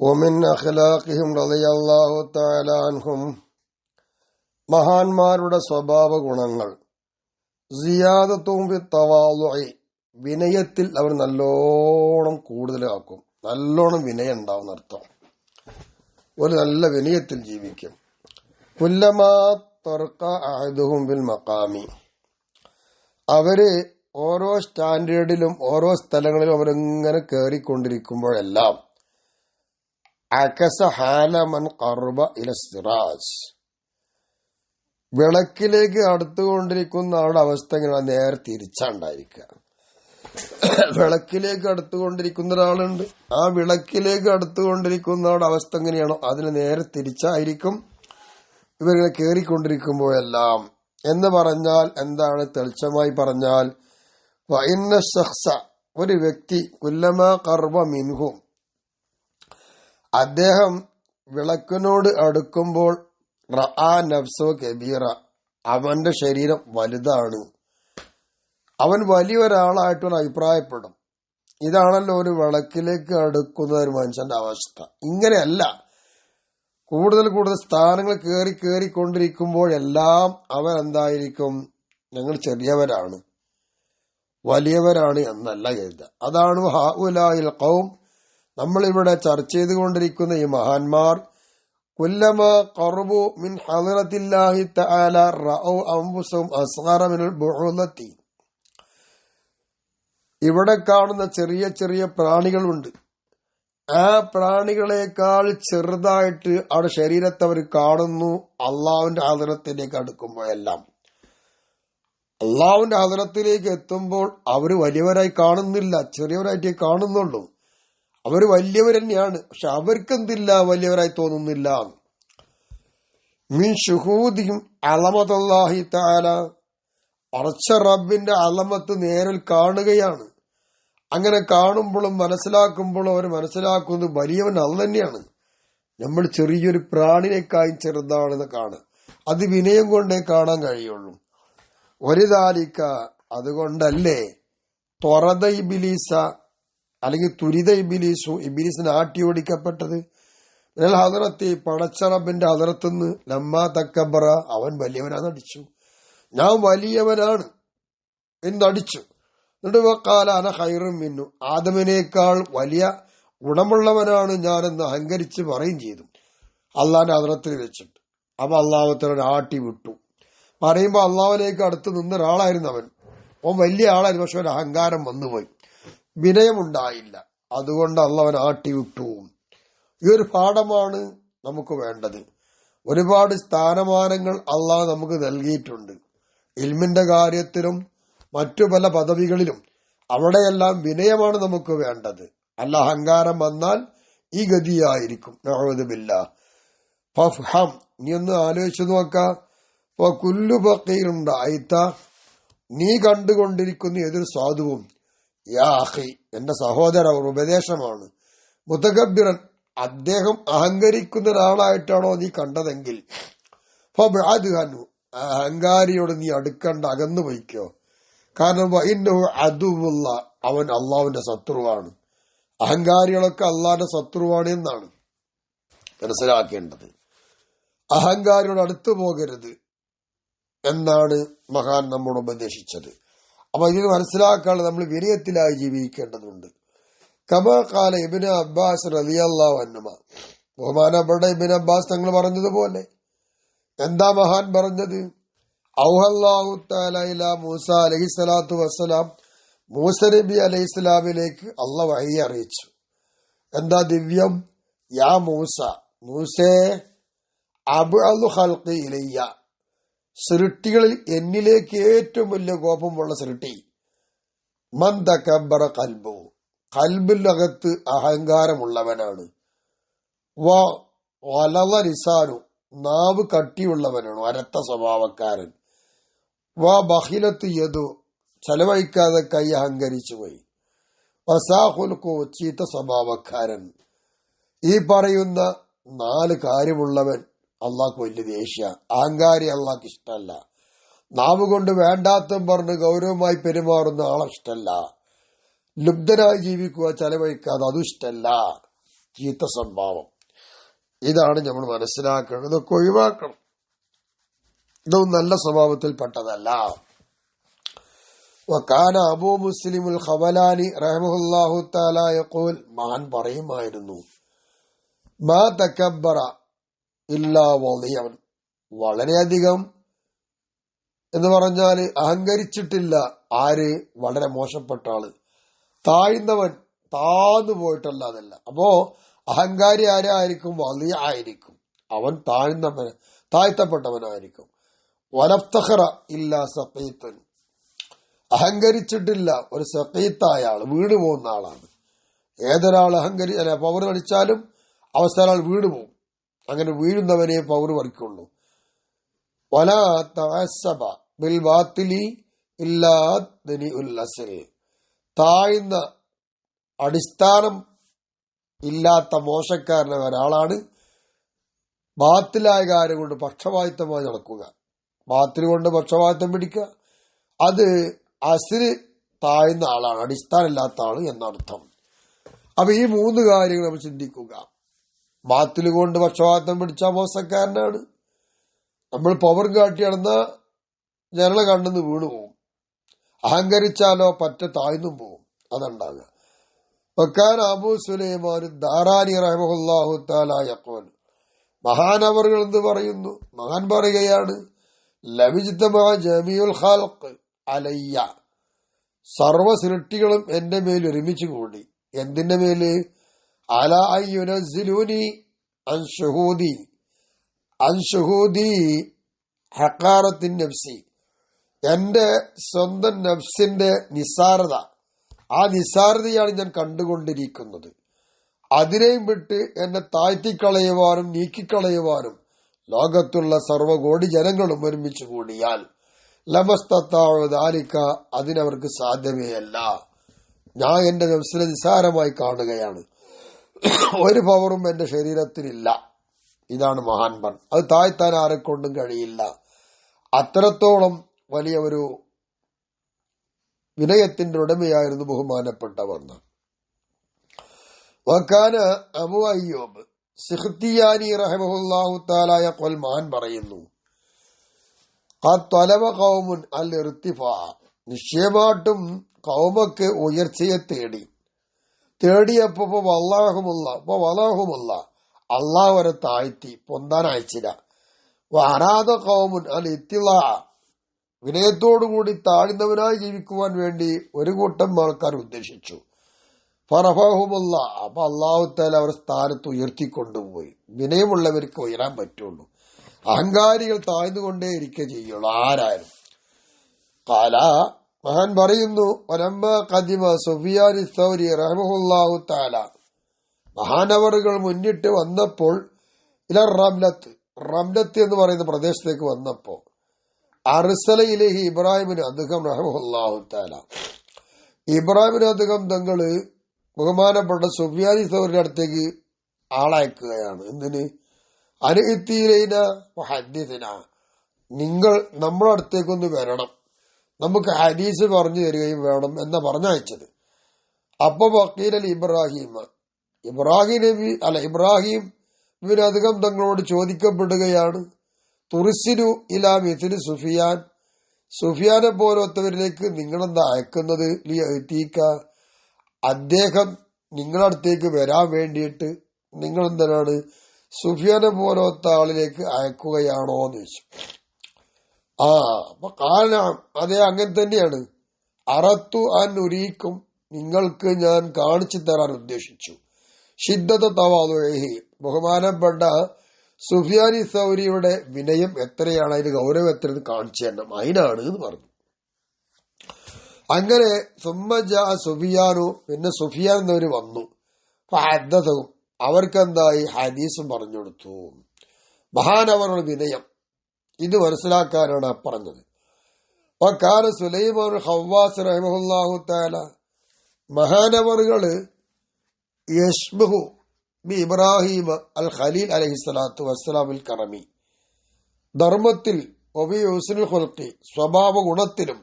ومن أخلاقهم رضي الله تعالى عنهم മഹാന്മാരുടെ സ്വഭാവ ഗുണങ്ങൾ സിയാദത്തും ബിത്തവാളുഇ വിനയത്തിൽ അവർ നല്ലോണം കൂടുതലാക്കും. നല്ലോണം വിനയം ഉണ്ടാവും അർത്ഥം. ഒരു നല്ല വിനയത്തിൽ ജീവിക്കും. കുല്ലമാ തർക അഹദുഹും ബിൽ മഖാമി അവര് ഓരോ സ്റ്റാൻഡേർഡിലും ഓരോ സ്ഥലങ്ങളിലും അവരിങ്ങനെ കയറിക്കൊണ്ടിരിക്കുമ്പോഴെല്ലാം അകസ ഹാലമൻ ഖർബ ഇല സിറാജ് വിളക്കിലേക്ക് അടുത്തുകൊണ്ടിരിക്കുന്ന ആളുടെ അവസ്ഥ ഇങ്ങനെ നേരെ തിരിച്ചാണ്ടായിരിക്കുക. വിളക്കിലേക്ക് അടുത്തുകൊണ്ടിരിക്കുന്ന ഒരാളുണ്ട്, ആ വിളക്കിലേക്ക് അടുത്തുകൊണ്ടിരിക്കുന്ന ആളുടെ അവസ്ഥ എങ്ങനെയാണോ അതിന് നേരെ തിരിച്ചായിരിക്കും ഇവരിങ്ങനെ കയറിക്കൊണ്ടിരിക്കുമ്പോഴെല്ലാം. എന്ന് പറഞ്ഞാൽ എന്താണ്? തെളിച്ചമായി പറഞ്ഞാൽ വഇന്ന ശഖ്സ ഒരു വ്യക്തി കുല്ലമാ ഖർബ മിൻഹു അദ്ദേഹം വിളക്കിനോട് അടുക്കുമ്പോൾ റആ നഫ്സു കബീറ അവന്റെ ശരീരം വലുതാണ്, അവൻ വലിയൊരാളായിട്ടൊരു അഭിപ്രായപ്പെടും. ഇതാണല്ലോ ഒരു വിളക്കിലേക്ക് അടുക്കുന്ന ഒരു മനുഷ്യന്റെ അവസ്ഥ. ഇങ്ങനെയല്ല, കൂടുതൽ കൂടുതൽ സ്ഥാനങ്ങൾ കയറിക്കൊണ്ടിരിക്കുമ്പോഴെല്ലാം അവൻ എന്തായിരിക്കും? ഞങ്ങൾ ചെറിയവരാണ്, വലിയവരാണ് എന്നല്ല കരുതുക. അതാണ് ഹഉലാഇൽ ഖൗം നമ്മളിവിടെ ചർച്ച ചെയ്തുകൊണ്ടിരിക്കുന്ന ഈ മഹാന്മാർ. കുല്ലമാ ഖർബു മിൻ ഹളറത്തില്ലാഹി തആല റഅൗ അൻഫുസഹും അസ്ഗറ മിനൽ ബുഉലത്തി ഇവിടെ കാണുന്ന ചെറിയ ചെറിയ പ്രാണികളുണ്ട്, ആ പ്രാണികളെക്കാൾ ചെറുതായിട്ട് അവരുടെ ശരീരത്തെ അവർ കാണുന്നു. അള്ളാഹുവിന്റെ ഹളറത്തിലേക്ക് അടുക്കുമ്പോഴെല്ലാം, അള്ളാഹുവിന്റെ ഹളറത്തിലേക്ക് എത്തുമ്പോൾ അവർ വലിയവരായി കാണുന്നില്ല, ചെറിയവരായിട്ടേ കാണുന്നുള്ളൂ. അവർ വലിയവർ തന്നെയാണ്, പക്ഷെ അവർക്കെന്തില്ല, വലിയവരായി തോന്നുന്നില്ല. മിൻ ശുഹൂദിഹിം അലമതല്ലാഹി തആല അർശ റബ്ബിന്റെ അലമത്ത് നേരിൽ കാണുകയാണ്. അങ്ങനെ കാണുമ്പോഴും മനസ്സിലാക്കുമ്പോഴും അവർ മനസ്സിലാക്കുന്നത് വലിയവൻ അല്ല തന്നെയാണ്, നമ്മൾ ചെറിയൊരു പ്രാണിനേക്കായും ചെറുതാണെന്ന് കാണുക. അത് വിനയം കൊണ്ടേ കാണാൻ കഴിയുള്ളൂ. ഒരു ദാലിക്ക അതുകൊണ്ടല്ലേ ത്വറദ ഇബ്ലീസ അല്ലെങ്കിൽ തുരിത ഇബ്ലീസു ഇബ്ലീസിന് ആട്ടി ഓടിക്കപ്പെട്ടത് ഹദറത്തി പടച്ചറബിന്റെ ഹദറത്തുനിന്ന്. ലമ്മാ തക്കബറ അവൻ വലിയവനാന്ന് അടിച്ചു, ഞാൻ വലിയവനാണ് എന്നടിച്ചു. എന്നിട്ട് വഖാല അന ഖൈറും മിന്നു ആദമിനേക്കാൾ വലിയ ഗുണമുള്ളവനാണ് ഞാനെന്ന് അഹങ്കരിച്ച് പറയും ചെയ്തു അള്ളാന്റെ ഹദറത്തിൽ വെച്ചിട്ട്. അപ്പൊ അള്ളാഹുത്തല ആട്ടി വിട്ടു. പറയുമ്പോ അള്ളാഹുലേക്ക് അടുത്ത് നിന്ന ഒരാളായിരുന്നു അവൻ വലിയ ആളായിരുന്നു, പക്ഷെ ഒരു അഹങ്കാരം വന്നുപോയി, വിനയമുണ്ടായില്ല. അതുകൊണ്ട് അള്ളാഹു ആട്ടി വിട്ടു. ഈ ഒരു പാഠമാണ് നമുക്ക് വേണ്ടത്. ഒരുപാട് സ്ഥാനമാനങ്ങൾ അള്ളാഹു നമുക്ക് നൽകിയിട്ടുണ്ട്, ഇൽമിന്റെ കാര്യത്തിലും മറ്റു പല പദവികളിലും. അവിടെയെല്ലാം വിനയമാണ് നമുക്ക് വേണ്ടത്. അല്ല അഹങ്കാരം വന്നാൽ ഈ ഗതിയായിരിക്കും. നഊദു ബില്ലാഹ്. ഫഫ്ഹം നീ ഒന്ന് ആലോചിച്ചു നോക്കാം. കുല്ലു ഫഖീറുണ്ട് അയിത്ത നീ കണ്ടുകൊണ്ടിരിക്കുന്ന ഏതൊരു സാധുവും യാ അഖി എന്റെ സഹോദര ഒരു ഉപദേശമാണ്. മുതകബ്ബിറൻ അദ്ദേഹം അഹങ്കരിക്കുന്ന ഒരാളായിട്ടാണോ നീ കണ്ടതെങ്കിൽ ഫബ്അദ് അൻഹു അഹങ്കാരിയോട് നീ അടുക്കണ്ട, അകന്നു പോയിക്കോ. കാരണം ഇന്നഹു അദുവുള്ള അവൻ അള്ളാഹുവിന്റെ ശത്രുവാണ്. അഹങ്കാരികളൊക്കെ അള്ളാഹിന്റെ ശത്രുവാണ് എന്നാണ് മനസ്സിലാക്കേണ്ടത്. അഹങ്കാരിയോട് അടുത്തു പോകരുത് എന്നാണ് മഹാൻ നമ്മോട് ഉപദേശിച്ചത്. അപ്പൊ ഇതിന് മനസ്സിലാക്കാതെ നമ്മൾ വിനയത്തിലായി ജീവിക്കേണ്ടതുണ്ട്. കമാ ഖാല ഇബ്നു അബ്ബാസ് റളിയല്ലാഹു അൻഹുമ ബഹുമാനപ്പെട്ട ഇബ്നു അബ്ബാസ് തങ്ങൾ പറഞ്ഞതുപോലെ എന്താ മഹാൻ പറഞ്ഞത്? ഔഹല്ലാഹു തആല ഇലാ മൂസ അലൈഹിസ്സലാത്തു വസ്സലാം മൂസ നബി അലൈഹിസ്സലാമിലേക്ക് അല്ലാഹു വഹി അറിയിച്ചു. എന്താ ദിവ്യം? യാ മൂസ മൂസേ അബ്അദു ഖൽഖി ഇലയ്യ സൃഷ്ടികളിൽ എന്നിലേക്ക് ഏറ്റവും വലിയ കോപമുള്ള സൃഷ്ടി മൻ തകബ്ബറ ഖൽബു ഖൽബിലകത്ത് അഹങ്കാരമുള്ളവനാണ്. വലള ലിസാനു നാവ് കട്ടിയുള്ളവനാണ്, അരത്ത സ്വഭാവക്കാരൻ. ബഖിലത്ത് യദു ചെലവഴിക്കാതെ കൈ അഹങ്കരിച്ചു പോയി. വസാഖുൽഖു ചീത്ത സ്വഭാവക്കാരൻ. ഈ പറയുന്ന 4 കാര്യമുള്ളവൻ അള്ളാഹ്ക്ക് വലിയ ദേഷ്യ. അഹങ്കാരി അള്ളാഹ്ക്ക് ഇഷ്ടമല്ല. നാവ് കൊണ്ട് വേണ്ടാത്തം പറഞ്ഞ് ഗൗരവമായി പെരുമാറുന്ന ആളെ ഇഷ്ടമല്ല. ലുബ്ധനായി ജീവിക്കുക, ചെലവഴിക്കാതെ അതും ഇഷ്ടമല്ല. ചീത്ത സ്വഭാവം. ഇതാണ് നമ്മൾ മനസ്സിലാക്കേണ്ടത്. ഇതൊക്കെ ഒഴിവാക്കണം. ഇതൊന്നും നല്ല സ്വഭാവത്തിൽപ്പെട്ടതല്ല. വകാന അബൂ മുസ്ലിമുൽ ഖവലാനി റഹിമഹുല്ലാഹു തആല യഖൂൽ, മഹാൻ പറയുമായിരുന്നു, മാ തകബ്ബറ ഇല്ലാ വളിയൻ, വളരെയധികം എന്ന് പറഞ്ഞാൽ അഹങ്കരിച്ചിട്ടില്ല ആര്? വളരെ മോശപ്പെട്ട ആള്, താഴ്ന്നവൻ, താഴ്ന്നു പോയിട്ടല്ലാതല്ല. അപ്പോ അഹങ്കാരി ആരായിരിക്കും? വലിയ ആയിരിക്കും, അവൻ താഴ്ത്തപ്പെട്ടവനായിരിക്കും. വലഫ്തഖറ ഇല്ലാ സഖീത്തൻ, അഹങ്കരിച്ചിട്ടില്ല ഒരു സഖീത്തായ ആള്, വീട് പോകുന്ന ആളാണ്. ഏതൊരാൾ പവർ അടിച്ചാലും അവസാനം ആൾ വീട് പോകും. അങ്ങനെ വീഴുന്നവനെ പവർ പറിക്കുള്ളൂ. വലാ തഅസ്സബ ബിൽ ബാത്തിലി ഇല്ലാ ദനിഉൽ അസ്ൽ, താഴ്ന്ന അടിസ്ഥാനം ഇല്ലാത്ത മോശക്കാരനായ ഒരാളാണ് ബാത്തിലായ കാര്യം കൊണ്ട് പക്ഷപാതിത്വമായി നടക്കുക. ബാത്തിൽ കൊണ്ട് പക്ഷപാതിത്വം പിടിക്കുക, അത് അസ്ല് താഴ്ന്ന ആളാണ്, അടിസ്ഥാനം ഇല്ലാത്ത ആള് എന്നർത്ഥം. അപ്പൊ ഈ 3 കാര്യങ്ങൾ നമ്മൾ ചിന്തിക്കുക. ബാത്തിൽ കൊണ്ട് പക്ഷപാതിത്വം പിടിച്ച മോശക്കാരനാണ്. നമ്മൾ പവർ കാട്ടി നടന്ന ജനല കണ്ടെന്ന് വീണു പോകും. അഹങ്കരിച്ചാലോ പറ്റ താഴ്ന്നും പോകും. അതുണ്ടാകുക. വക്കാന അബൂ സുലൈമാൻ ദാറാനി റഹിമഹുല്ലാഹു തആല യഖൂൽ, മഹാനവറുകൾ എന്ന് പറയുന്നു, മഹാൻ പറയുകയാണ്, ലവിജ്തമാ ജമീഉൽ ഖൽഖ് അലയ്യ, സർവ സൃഷ്ടികളും എന്റെ മേൽ ഒരുമിച്ച് കൂടി. എന്തിന്റെ മേല്? അലാ അയ്യുനസ്സിലൂനി അൻഷുഹൂദി ഹഖാറത്തിൻ നഫ്സി, എന്റെ സ്വന്തം നഫ്സിന്റെ നിസാരത, ആ നിസാരതയാണ് ഞാൻ കണ്ടുകൊണ്ടിരിക്കുന്നത്. അതിനെയും വിട്ട് എന്നെ താഴ്ത്തിക്കളയുവാനും നീക്കിക്കളയുവാനും ലോകത്തുള്ള സർവ്വകോടി ജനങ്ങളും ഒരുമിച്ച് കൂടിയാൽ ലമസ്തത്താലിക്ക, അതിനവർക്ക് സാധ്യമേയല്ല. ഞാൻ എന്റെ നഫ്സിനെ നിസാരമായി കാണുകയാണ്. ഒരു പവറും എന്റെ ശരീരത്തിനില്ല. ഇതാണ് മഹാൻ പറഞ്ഞത്. അത് താഴ്ത്താൻ ആരെക്കൊണ്ടും കഴിയില്ല. അത്രത്തോളം വലിയ ഒരു വിനയത്തിന്റെ ഉടമയായിരുന്നു ബഹുമാനപ്പെട്ടവർ. വകാന അബൂ അയ്യൂബ് സിഖ്തിയാനി റഹിമഹുല്ലാഹു തആല യഖൂൽ, മഹാൻ പറയുന്നു, ഖദ് തലബ ഖൗമുൻ അൽ ഇർതിഫാ, നിശ്ചയമായിട്ടും കൗമക്ക് ഉയർച്ചയെ തേടിയപ്പോ വല്ലാഹുമുള്ള അള്ളാഹു വരെ താഴ്ത്തി, പൊന്താൻ അയച്ചില്ല. വഅറാദ ഖൗമുൻ അൽ ഇത്തിളാ, വിനയത്തോടുകൂടി താഴ്ന്നവനായി ജീവിക്കുവാൻ വേണ്ടി ഒരു കൂട്ടം ആൾക്കാർ ഉദ്ദേശിച്ചു. ഫറഫഹുമുള്ള, അപ്പൊ അള്ളാഹു തആല അവർ സ്ഥാനത്ത് ഉയർത്തിക്കൊണ്ടുപോയി. വിനയമുള്ളവർക്ക് ഉയരാൻ പറ്റുള്ളൂ. അഹങ്കാരികൾ താഴ്ന്നുകൊണ്ടേ ഇരിക്കുക ചെയ്യുള്ളൂ, ആരായാലും. ഖാല, മഹാൻ പറയുന്നു, വലമ്മ ഖദിമ സുഫിയാൻ സൗരി റഹിമഹുല്ലാഹു തആല, മഹാനവറുകൾ മുന്നിട്ട് വന്നപ്പോൾ ഇല റംലത്ത് എന്ന് പറയുന്ന പ്രദേശത്തേക്ക് വന്നപ്പോ അർസല ഇലൈഹി ഇബ്രാഹിമിന് അദ്ഹം റഹിമഹുല്ലാഹു തആല, ഇബ്രാഹിമിന് അദ്ഹം തങ്ങള് ബഹുമാനപ്പെട്ട സുഫിയാൻ സൗരിയുടെ അടുത്തേക്ക് ആളയക്കുകയാണ്. എന്തിന്? അനുഇത്തീലൈന വഹദ്ദിഥന, നിങ്ങൾ നമ്മുടെ അടുത്തേക്കൊന്ന് വരണം, നമുക്ക് ഹദീസ് പറഞ്ഞു തരികയും വേണം എന്നാ പറഞ്ഞയച്ചത്. അപ്പൊ വക്കീൽ ഇബ്രാഹിം ഇവരധികം തങ്ങളോട് ചോദിക്കപ്പെടുകയാണ്, തുർസിലു ഇലാ മിഥ്ലി സുഫിയാനെ പോലത്തവരിലേക്ക് നിങ്ങളെന്താ അയക്കുന്നത്? അദ്ദേഹം നിങ്ങളടുത്തേക്ക് വരാൻ വേണ്ടിയിട്ട് നിങ്ങളെന്താണ് സുഫിയാനെ പോലത്തെ ആളിലേക്ക് അയക്കുകയാണോ എന്ന് ചോദിച്ചു. അപ്പൊ കാരണം അതെ, അങ്ങനെ തന്നെയാണ്. അറത്തു അൻ ഉരീക്കും, നിങ്ങൾക്ക് ഞാൻ കാണിച്ചു തരാൻ ഉദ്ദേശിച്ചു. ഷിദ്ദത തവാദുഹി, ബഹുമാനപ്പെട്ട സുഫിയാനി സൗരിയുടെ വിനയം എത്രയാണ്, അതിന് ഗൗരവം എത്രയെന്ന് കാണിച്ചു തരണം, അതിനാണ് എന്ന് പറഞ്ഞു. അങ്ങനെ സുമ്മജ സുഫിയാനു, പിന്നെ സുഫിയാൻ എന്നവര് വന്നു. ഹദ്ദസഹും, അവർക്കെന്തായി ഹദീസും പറഞ്ഞു കൊടുത്തു. മഹാനവറുടെ വിനയം ഇത് മനസ്സിലാക്കാനാണ് പറഞ്ഞത്. വകാന സുലൈമാൻ ഖവ്വാസ് റഹിമഹുല്ലാഹു തആല, മഹാനവറുകള് യശ്ബഹു ബി ഇബ്രാഹിം അൽ ഖലീൽ അലൈഹിസ്സലാത്തു വസ്സലാമിൽ കറമി, ധർമ്മത്തിൽ ഒബിയുസ്നുൽ ഖുൽഖി, സ്വഭാവ ഗുണത്തിലും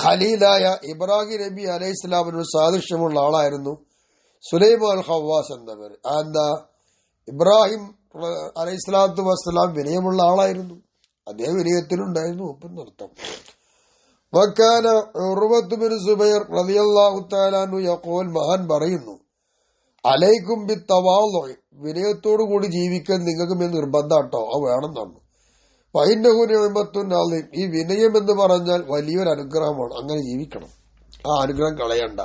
ഖലീലായ ഇബ്രാഹിം നബി അലൈഹിസ്സലാമിനോട് സാദൃശ്യമുള്ള ആളായിരുന്നു സുലൈമാൻ ഖവ്വാസ് എന്നവർ. എന്താ, ഇബ്രാഹിം അലൈഹിസ്സലാത്തു വസ്സലാം വിനയമുള്ള ആളായിരുന്നു, അദ്ദേഹം വിനയത്തിലുണ്ടായിരുന്നു എന്നർത്ഥം. വക്കാന ഉർവത്ത് ബിൻ സുബൈർ റളിയല്ലാഹു തആല അൻഹു യഖൂൽ, മഹാൻ പറയുന്നു, അലൈക്കും ബിത്തവാളു, വിനയത്തോടു കൂടി ജീവിക്കാൻ നിങ്ങൾക്ക് നിർബന്ധാട്ടോ, അത് വേണമെന്നാണ്. ഫഇന്നഹു നിഅമത്തുൻ അളീം, ഈ വിനയം എന്ന് പറഞ്ഞാൽ വലിയൊരു അനുഗ്രഹമാണ്, അങ്ങനെ ജീവിക്കണം, ആ അനുഗ്രഹം കളയണ്ട.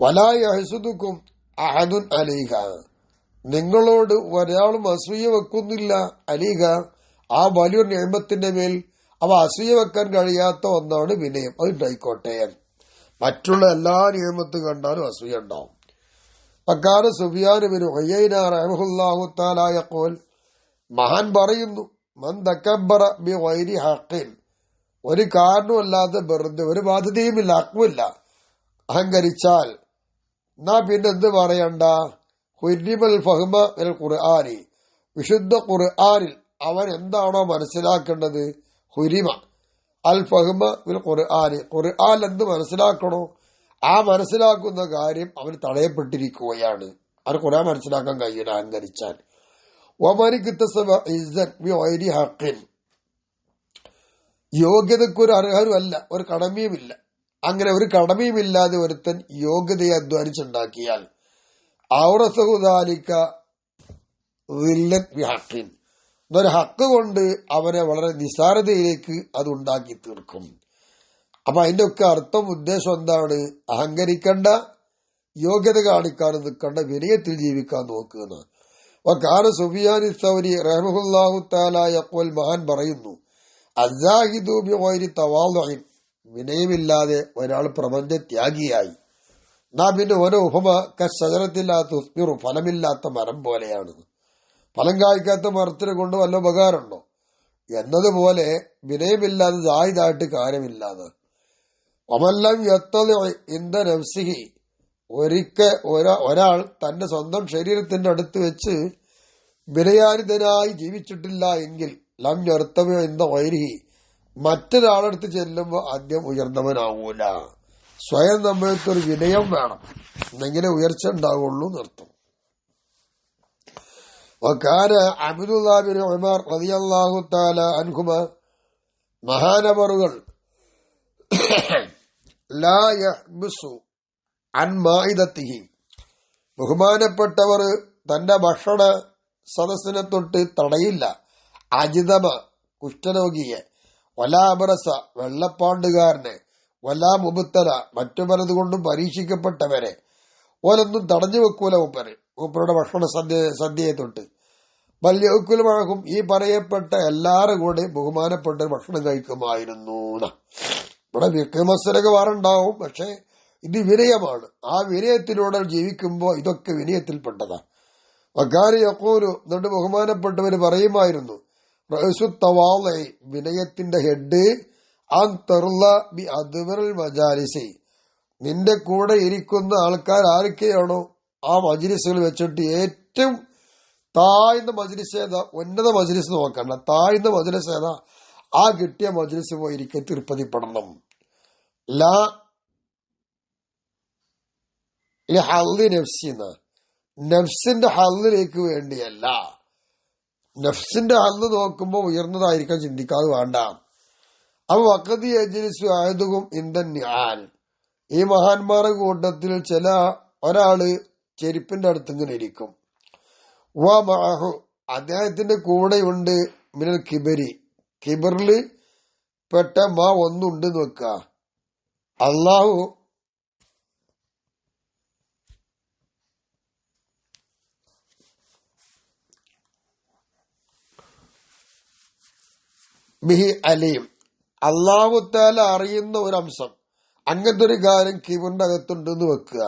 വലാ യഹ്സുദുക്കും അഹദുൻ അലൈഹ, നിങ്ങളോട് ഒരാളും അസൂയ വെക്കുന്നില്ല, അലീഹ, ആ വലിയൊരു നിഅമത്തിന്റെ മേൽ. അവ അസൂയ വെക്കാൻ കഴിയാത്ത ഒന്നാണ് വിനയം, അത് ഉണ്ടായിക്കോട്ടെ. മറ്റുള്ള എല്ലാ നിയമത്തും കണ്ടാലും അസൂയ ഉണ്ടാവും. അക്കാല സുഫിയാൻ ഇബ്നു ഉയൈന റഹിമഹുല്ലാഹു തആല യഖൂൽ, മഹാൻ പറയുന്നു, മൻ തകബ്ബറ ബിഗൈരി ഹഖിൻ, ഒരു കാരണവുമല്ലാതെ വെറുതെ ഒരു ബാധ്യതയുമില്ല, ഹക്കുമില്ല, അഹങ്കരിച്ചാൽ എന്നാ പിന്നെ എന്ത് പറയണ്ട. ഹുരിമൽ ഫഹ്മ മിനൽ ഖുർആനി, വിശുദ്ധ ഖുർആനിൽ അവൻ എന്താണോ മനസ്സിലാക്കേണ്ടത്, ഹുരിമ അൽ ഫഹ്മ മിനൽ ഖുർആനി, ഖുർആൻ എന്ത് മനസ്സിലാക്കണോ ആ മനസ്സിലാക്കുന്ന കാര്യം അവന് തടയപ്പെട്ടിരിക്കുകയാണ്. അവന് ഖുർആൻ മനസ്സിലാക്കാൻ കഴിയില്ല അഹങ്കരിച്ചാൽ. ഹഖിൻ, യോഗ്യതക്കൊരു അർഹരുമല്ല, ഒരു കടമയുമില്ല, അങ്ങനെ ഒരു കടമയുമില്ലാതെ ഒരുത്തൻ യോഗ്യതയെ അധ്വാനിച്ചുണ്ടാക്കിയാൽ ഔറസഹുദാലിക്ക ഹഖിൻ, എന്നൊരു ഹക്ക് കൊണ്ട് അവനെ വളരെ നിസാരതയിലേക്ക് അത് ഉണ്ടാക്കി തീർക്കും. അപ്പൊ അതിന്റെ ഒക്കെ അർത്ഥം ഉദ്ദേശം എന്താണ്? അഹങ്കരിക്കണ്ട, യോഗ്യത കാണിക്കാനും നിൽക്കണ്ട, വിനയത്തിൽ ജീവിക്കാൻ നോക്കുക. വഖാല സുഫിയാൻ സൗരി റഹിമഹുല്ലാഹു തആല യഖൂൽ, മഹാൻ പറയുന്നു, അസ്സാഹിദു ബിഗൈരി തവാളുഇൻ, വിനയമില്ലാതെ ഒരാൾ പ്രപഞ്ച ത്യാഗിയായി, നാ പിന്നെ ഓരോ ഉപമ കശജറത്തില്ലാത്ത ഉസ്മിറു, ഫലമില്ലാത്ത മരം പോലെയാണ്. ഫലം കായ്ക്കാത്ത മരത്തിനെ കൊണ്ട് വല്ല ഉപകാരമുണ്ടോ എന്നതുപോലെ വിനയമില്ലാതെ ജാഹിദായിട്ട് കാര്യമില്ലാതെ. ഒമല്ലം യത്തലി ഇന്ദ നഫ്സിഹി, ഒരാൾ തന്റെ സ്വന്തം ശരീരത്തിന്റെ അടുത്ത് വെച്ച് വിനയാനിതനായി ജീവിച്ചിട്ടില്ല എങ്കിൽ ലം യർത്തമ ഇന്ദ വൈരിഹി, മറ്റൊരാളടുത്ത് ചെല്ലുമ്പോൾ ആദ്യം ഉയർന്നവനാവൂല. സ്വയം നമ്മൾക്കൊരു വിനയം വേണം, എന്നെങ്കിലേ ഉയർച്ച ഉണ്ടാവുള്ളൂ എന്നർത്ഥം. വകാന അബ്ദുല്ലാഹ് ബിൻ ഉമർ റളിയല്ലാഹു തആല അൻഹുമ, മഹാനവറുകൾ ലാ യഹ്ബുസു അൻ മാഇദത്തിഹി, ബഹുമാനപ്പെട്ടവർ തന്റെ ഭക്ഷണ സദസ്സിനെ തൊട്ട് തടയില്ല, അജിതമ കുഷ്ഠരോഗിയെ, വലാ അബറസ വെള്ളപ്പാണ്ടുകാരനെ, വലാ മുബത്തല മറ്റു പലതുകൊണ്ടും പരീക്ഷിക്കപ്പെട്ടവരെ ഓലൊന്നും തടഞ്ഞു വെക്കൂല മൂപ്പരുടെ ഭക്ഷണ സദ്യയെ തൊട്ട്. വല്യക്കുലമാകും, ഈ പറയപ്പെട്ട എല്ലാവരും കൂടെ ബഹുമാനപ്പെട്ട ഭക്ഷണം കഴിക്കുമായിരുന്നു. ഇവിടെ വിക്രമസ്ഥലൊക്കെ വേറുണ്ടാവും, പക്ഷെ ഇത് വിനയമാണ്. ആ വിനയത്തിലൂടെ ജീവിക്കുമ്പോൾ ഇതൊക്കെ വിനയത്തിൽപ്പെട്ടതാ. വക്കാരി യഖൂലു, എന്നിട്ട് ബഹുമാനപ്പെട്ടവര് പറയുമായിരുന്നു, റഅ്സു തവാളി, വിനയത്തിന്റെ ഹെഡ്, അൻ തർല ബി അദ്വറൽ മജാലിസി, നിന്റെ കൂടെ ഇരിക്കുന്ന ആൾക്കാർ ആരൊക്കെയാണോ ആ മജ്ലിസുകൾ വെച്ചിട്ട് ഏറ്റവും താഴ്ന്ന മജ്ലിസ് ഏതാ, ഉന്നത മജ്ലിസ് നോക്കണ്ട, താഴ്ന്ന മജ്ലിസ് ഏതാ, ആ കിട്ടിയ മജ്ലിസ് പോയി ഇരിക്കാൻ തൃപ്തിപ്പെടണം. ലാ ഹല്ലി നഫ്സിന, നഫ്സിന്റെ ഹല്ലിലേക്ക് വേണ്ടിയല്ല. നഫ്സിന്റെ ഹല്ല് നോക്കുമ്പോൾ ഉയർന്നതായിരിക്കാൻ ചിന്തിക്കാതെ വേണ്ട. അപ്പൊ വഖദി യജ്ലിസു അഹദുകും ഇൻദൻ നിആൽ, ഈ മഹാന്മാരുടെ കൂട്ടത്തിൽ ഒരാള് ചെരുപ്പിന്റെ അടുത്ത് ഇങ്ങനെ ഇരിക്കും. വ മഅഹു, അദ്ദേഹത്തിന്റെ കൂടെയുണ്ട് മിനൽ കിബരി, കിബറില് പെട്ട ഒന്നുണ്ട് വെക്ക. അള്ളാഹു ബിഹി അലീം, അള്ളാഹു തആല അറിയുന്ന ഒരു അംശം, അങ്ങനത്തെ ഒരു കാര്യം കിബറിന്റെ അകത്തുണ്ടെന്ന് വെക്കുക.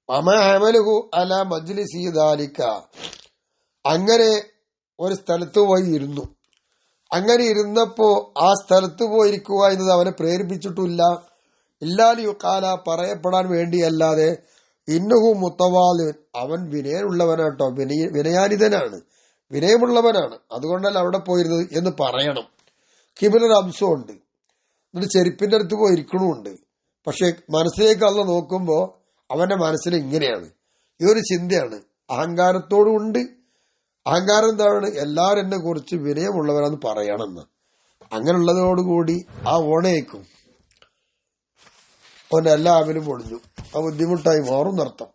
വമഹമലുഹു അല മജ്ലിസി ദാലിക, അങ്ങനെ ഒരു സ്ഥലത്ത് പോയി ഇരുന്നു. അങ്ങനെ ഇരുന്നപ്പോ ആ സ്ഥലത്ത് പോയിരിക്കുക എന്നത് അവനെ പ്രേരിപ്പിച്ചിട്ടില്ല. ഇല്ലാലി യുക്കാല, പറയപ്പെടാൻ വേണ്ടിയല്ലാതെ. ഇന്നഹു മുത്തവാലിൻ, അവൻ വിനയമുള്ളവനാട്ടോ, വിനയാനിതനാണ്, വിനയമുള്ളവനാണ്, അതുകൊണ്ടല്ല അവിടെ പോയിരുന്നത് എന്ന് പറയണം. കിബിലൊരു അംശമുണ്ട്, എന്നിട്ട് ചെരുപ്പിന്റെ അടുത്ത് പോയിരിക്കണമുണ്ട്. പക്ഷെ മനസ്സിലേക്ക് അള്ള നോക്കുമ്പോ അവന്റെ മനസ്സിൽ ഇങ്ങനെയാണ്, ഈ ഒരു ചിന്തയാണ്. അഹങ്കാരത്തോടും ഉണ്ട്. അഹങ്കാരം എന്താണ്? എല്ലാവരും എന്നെ കുറിച്ച് വിനയമുള്ളവരാന്ന് പറയണമെന്ന്. അങ്ങനെയുള്ളതോടുകൂടി ആ ഓണയേക്കും അവന്റെ എല്ലാ ആമിലും പൊളിഞ്ഞു, ആ ബുദ്ധിമുട്ടായി മാറും എന്നർത്ഥം.